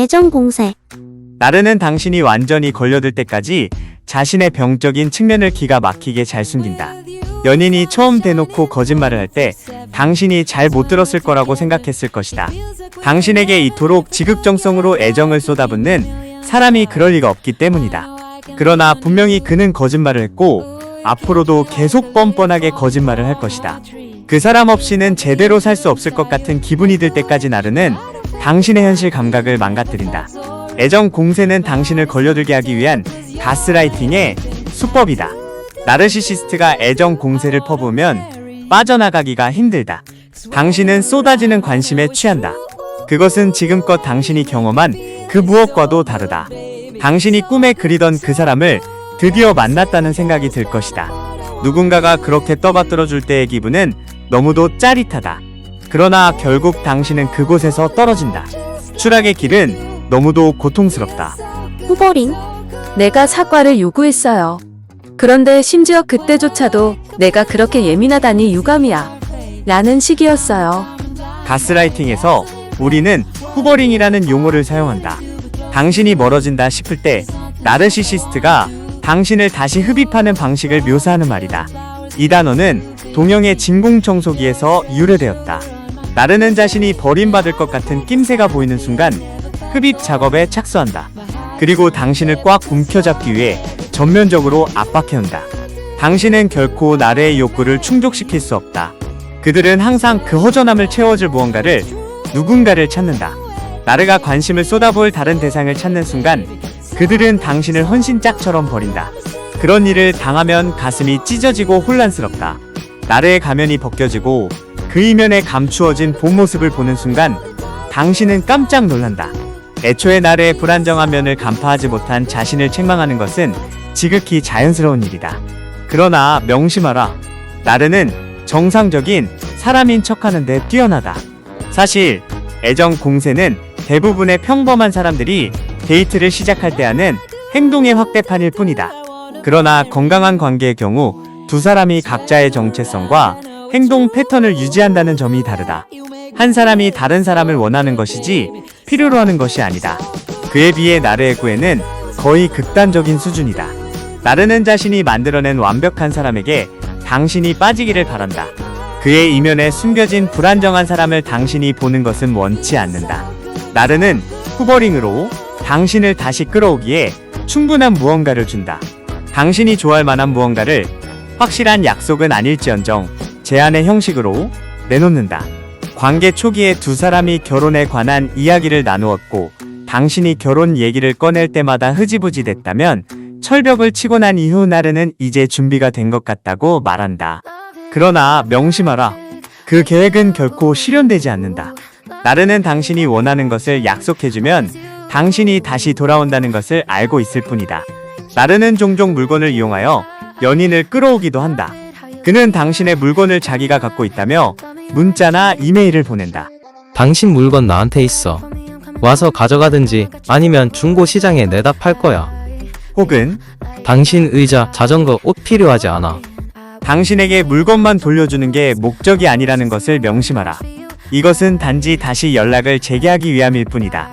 애정 공세. 나르는 당신이 완전히 걸려들 때까지 자신의 병적인 측면을 기가 막히게 잘 숨긴다. 연인이 처음 대놓고 거짓말을 할 때 당신이 잘 못 들었을 거라고 생각했을 것이다. 당신에게 이토록 지극정성으로 애정을 쏟아붓는 사람이 그럴 리가 없기 때문이다. 그러나 분명히 그는 거짓말을 했고 앞으로도 계속 뻔뻔하게 거짓말을 할 것이다. 그 사람 없이는 제대로 살 수 없을 것 같은 기분이 들 때까지 나르는 당신의 현실 감각을 망가뜨린다. 애정 공세는 당신을 걸려들게 하기 위한 가스라이팅의 수법이다. 나르시시스트가 애정 공세를 퍼부으면 빠져나가기가 힘들다. 당신은 쏟아지는 관심에 취한다. 그것은 지금껏 당신이 경험한 그 무엇과도 다르다. 당신이 꿈에 그리던 그 사람을 드디어 만났다는 생각이 들 것이다. 누군가가 그렇게 떠받들어 줄 때의 기분은 너무도 짜릿하다. 그러나 결국 당신은 그곳에서 떨어진다. 추락의 길은 너무도 고통스럽다. 후버링. 내가 사과를 요구했어요. 그런데 심지어 그때조차도 내가 그렇게 예민하다니 유감이야. 라는 식이었어요. 가스라이팅에서 우리는 후버링이라는 용어를 사용한다. 당신이 멀어진다 싶을 때 나르시시스트가 당신을 다시 흡입하는 방식을 묘사하는 말이다. 이 단어는 동영의 진공청소기에서 유래되었다. 나르는 자신이 버림받을 것 같은 낌새가 보이는 순간 흡입 작업에 착수한다. 그리고 당신을 꽉 움켜잡기 위해 전면적으로 압박해온다. 당신은 결코 나르의 욕구를 충족시킬 수 없다. 그들은 항상 그 허전함을 채워줄 무언가를, 누군가를 찾는다. 나르가 관심을 쏟아부을 다른 대상을 찾는 순간 그들은 당신을 헌신짝처럼 버린다. 그런 일을 당하면 가슴이 찢어지고 혼란스럽다. 나르의 가면이 벗겨지고 그 이면에 감추어진 본 모습을 보는 순간 당신은 깜짝 놀란다. 애초에 나르의 불안정한 면을 간파하지 못한 자신을 책망하는 것은 지극히 자연스러운 일이다. 그러나 명심하라. 나르는 정상적인 사람인 척하는데 뛰어나다. 사실 애정 공세는 대부분의 평범한 사람들이 데이트를 시작할 때 하는 행동의 확대판일 뿐이다. 그러나 건강한 관계의 경우 두 사람이 각자의 정체성과 행동 패턴을 유지한다는 점이 다르다. 한 사람이 다른 사람을 원하는 것이지 필요로 하는 것이 아니다. 그에 비해 나르의 구애는 거의 극단적인 수준이다. 나르는 자신이 만들어낸 완벽한 사람에게 당신이 빠지기를 바란다. 그의 이면에 숨겨진 불안정한 사람을 당신이 보는 것은 원치 않는다. 나르는 후버링으로 당신을 다시 끌어오기에 충분한 무언가를 준다. 당신이 좋아할 만한 무언가를 확실한 약속은 아닐지언정 제안의 형식으로 내놓는다. 관계 초기에 두 사람이 결혼에 관한 이야기를 나누었고 당신이 결혼 얘기를 꺼낼 때마다 흐지부지 됐다면 철벽을 치고 난 이후 나르는 이제 준비가 된 것 같다고 말한다. 그러나 명심하라. 그 계획은 결코 실현되지 않는다. 나르는 당신이 원하는 것을 약속해주면 당신이 다시 돌아온다는 것을 알고 있을 뿐이다. 나르는 종종 물건을 이용하여 연인을 끌어오기도 한다. 그는 당신의 물건을 자기가 갖고 있다며 문자나 이메일을 보낸다. 당신 물건 나한테 있어. 와서 가져가든지 아니면 중고 시장에 내다 팔 거야. 혹은 당신 의자, 자전거, 옷 필요하지 않아. 당신에게 물건만 돌려주는 게 목적이 아니라는 것을 명심하라. 이것은 단지 다시 연락을 재개하기 위함일 뿐이다.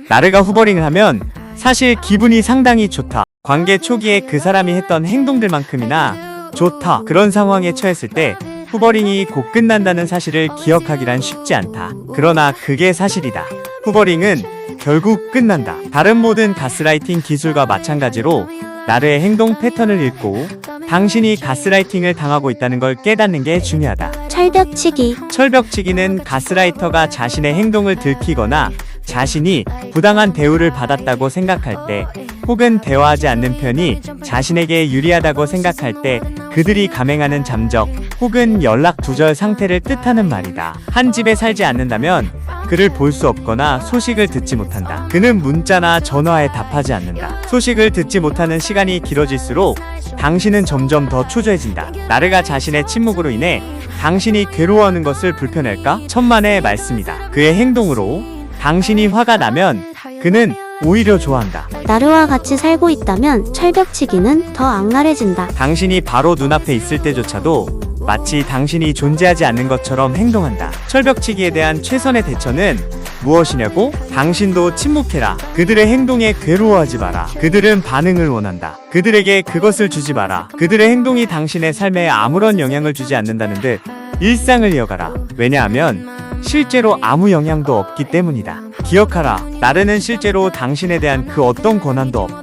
나르가 후버링을 하면 사실 기분이 상당히 좋다. 관계 초기에 그 사람이 했던 행동들만큼이나 좋다. 그런 상황에 처했을 때 후버링이 곧 끝난다는 사실을 기억하기란 쉽지 않다. 그러나 그게 사실이다. 후버링은 결국 끝난다. 다른 모든 가스라이팅 기술과 마찬가지로 나르의 행동 패턴을 읽고 당신이 가스라이팅을 당하고 있다는 걸 깨닫는 게 중요하다. 철벽치기. 철벽치기는 가스라이터가 자신의 행동을 들키거나 자신이 부당한 대우를 받았다고 생각할 때 혹은 대화하지 않는 편이 자신에게 유리하다고 생각할 때 그들이 감행하는 잠적 혹은 연락 두절 상태를 뜻하는 말이다. 한 집에 살지 않는다면 그를 볼 수 없거나 소식을 듣지 못한다. 그는 문자나 전화에 답하지 않는다. 소식을 듣지 못하는 시간이 길어질수록 당신은 점점 더 초조해진다. 나르가 자신의 침묵으로 인해 당신이 괴로워하는 것을 불편할까? 천만의 말씀이다. 그의 행동으로 당신이 화가 나면 그는 오히려 좋아한다. 나르와 같이 살고 있다면 철벽치기는 더 악랄해진다. 당신이 바로 눈앞에 있을 때조차도 마치 당신이 존재하지 않는 것처럼 행동한다. 철벽치기에 대한 최선의 대처는 무엇이냐고? 당신도 침묵해라. 그들의 행동에 괴로워하지 마라. 그들은 반응을 원한다. 그들에게 그것을 주지 마라. 그들의 행동이 당신의 삶에 아무런 영향을 주지 않는다는 듯 일상을 이어가라. 왜냐하면 실제로 아무 영향도 없기 때문이다. 기억하라. 나르는 실제로 당신에 대한 그 어떤 권한도 없다.